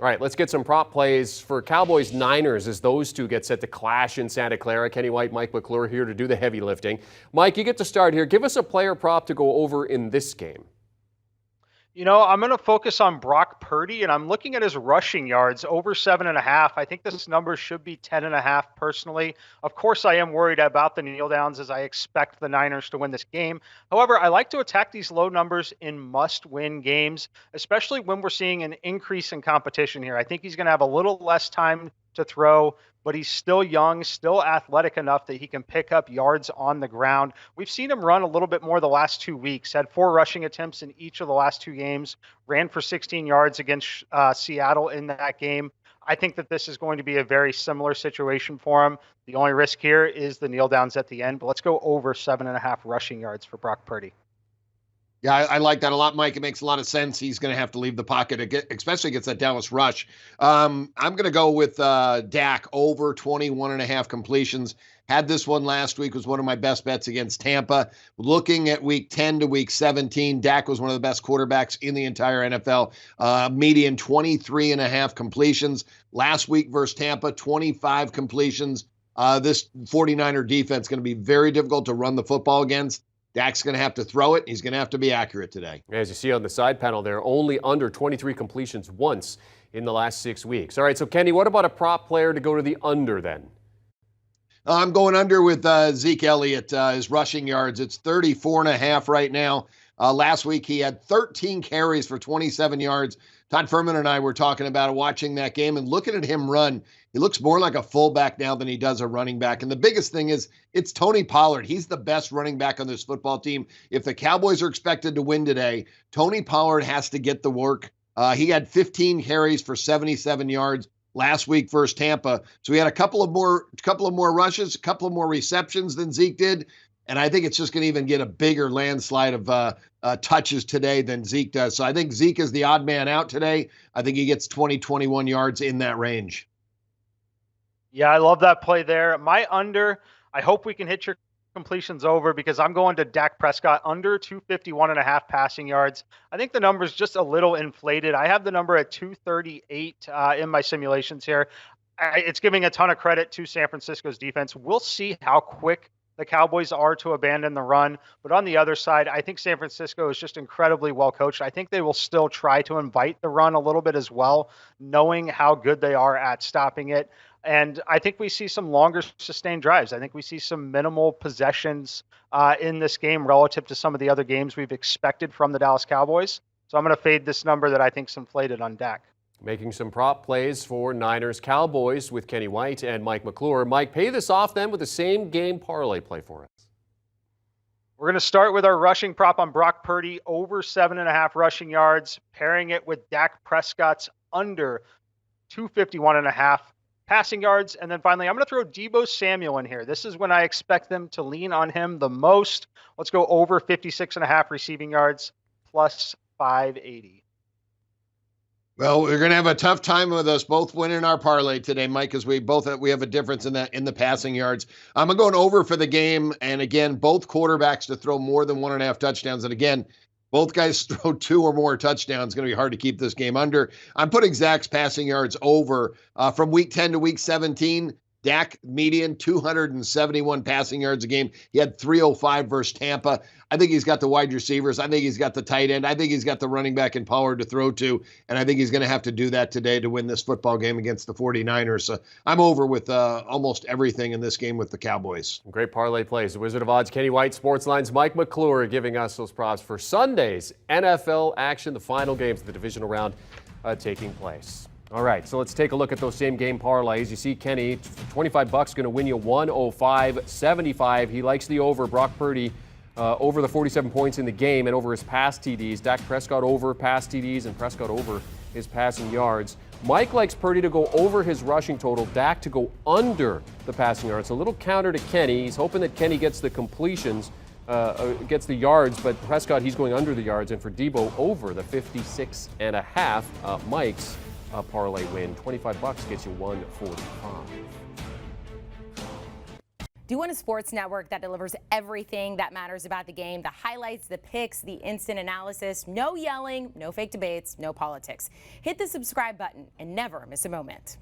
All right, let's get some prop plays for Cowboys-Niners as those two get set to clash in Santa Clara. Kenny White, Mike McClure here to do the heavy lifting. Mike, you get to start here. Give us a player prop to go over in this game. You know, I'm going to focus on Brock Purdy, and I'm looking at his rushing yards over 7.5. I think this number should be 10.5 personally. Of course, I am worried about the kneel downs as I expect the Niners to win this game. However, I like to attack these low numbers in must-win games, especially when we're seeing an increase in competition here. I think he's going to have a little less time to throw, but he's still young, still athletic enough that he can pick up yards on the ground. We've seen him run a little bit more the last 2 weeks, had 4 rushing attempts in each of the last 2 games, ran for 16 yards against Seattle in that game. I think that this is going to be a very similar situation for him. The only risk here is the kneel downs at the end, but let's go over 7.5 rushing yards for Brock Purdy. Yeah, I like that a lot, Mike. It makes a lot of sense. He's going to have to leave the pocket, especially against that Dallas rush. I'm going to go with Dak over 21.5 completions. Had this one last week, was one of my best bets against Tampa. Looking at week 10 to week 17, Dak was one of the best quarterbacks in the entire NFL. Median 23.5 completions. Last week versus Tampa, 25 completions. This 49er defense is going to be very difficult to run the football against. Dak's going to have to throw it. He's going to have to be accurate today. As you see on the side panel there, only under 23 completions once in the last 6 weeks. All right, so Kenny, what about a prop player to go to the under then? I'm going under with Zeke Elliott, his rushing yards. It's 34.5 right now. Last week he had 13 carries for 27 yards. Todd Furman and I were talking about it, watching that game and looking at him run. He looks more like a fullback now than he does a running back. And the biggest thing is it's Tony Pollard. He's the best running back on this football team. If the Cowboys are expected to win today, Tony Pollard has to get the work. He had 15 carries for 77 yards last week versus Tampa. So he had a couple of more rushes, a couple of more receptions than Zeke did. And I think it's just going to even get a bigger landslide of touches today than Zeke does. So I think Zeke is the odd man out today. I think he gets 20, 21 yards in that range. Yeah, I love that play there. My under, I hope we can hit your completions over because I'm going to Dak Prescott under 251.5 passing yards. I think the number is just a little inflated. I have the number at 238 in my simulations here. It's giving a ton of credit to San Francisco's defense. We'll see how quick the Cowboys are to abandon the run. But on the other side, I think San Francisco is just incredibly well coached. I think they will still try to invite the run a little bit as well, knowing how good they are at stopping it. And I think we see some longer sustained drives. I think we see some minimal possessions in this game relative to some of the other games we've expected from the Dallas Cowboys. So I'm going to fade this number that I think is inflated on Dak. Making some prop plays for Niners Cowboys with Kenny White and Mike McClure. Mike, pay this off then with the same game parlay play for us. We're going to start with our rushing prop on Brock Purdy over 7.5 rushing yards, pairing it with Dak Prescott's under 251.5 passing yards. And then finally, I'm going to throw Deebo Samuel in here. This is when I expect them to lean on him the most. Let's go over 56.5 receiving yards plus 580. Well, we're going to have a tough time with us both winning our parlay today, Mike, because we have a difference in the passing yards. I'm going over for the game, and again, both quarterbacks to throw more than 1.5 touchdowns. And again, both guys throw 2 or more touchdowns. It's going to be hard to keep this game under. I'm putting Zach's passing yards over from week 10 to week 17. Dak median 271 passing yards a game. He had 305 versus Tampa. I think he's got the wide receivers. I think he's got the tight end. I think he's got the running back and Pollard to throw to. And I think he's going to have to do that today to win this football game against the 49ers. So I'm over with almost everything in this game with the Cowboys. Great parlay plays. The Wizard of Odds, Kenny White, Sportsline's Mike McClure giving us those props for Sunday's NFL action, the final games of the divisional round taking place. All right, so let's take a look at those same game parlays. You see Kenny, $25 going to win you 105.75. He likes the over. Brock Purdy over the 47 points in the game and over his pass TDs. Dak Prescott over pass TDs and Prescott over his passing yards. Mike likes Purdy to go over his rushing total, Dak to go under the passing yards. A little counter to Kenny. He's hoping that Kenny gets the completions, gets the yards, but Prescott, he's going under the yards. And for Deebo, over the 56.5. Mike's parlay win. $25 gets you 145. Do you want a sports network that delivers everything that matters about the game? The highlights, the picks, the instant analysis, no yelling, no fake debates, no politics. Hit the subscribe button and never miss a moment.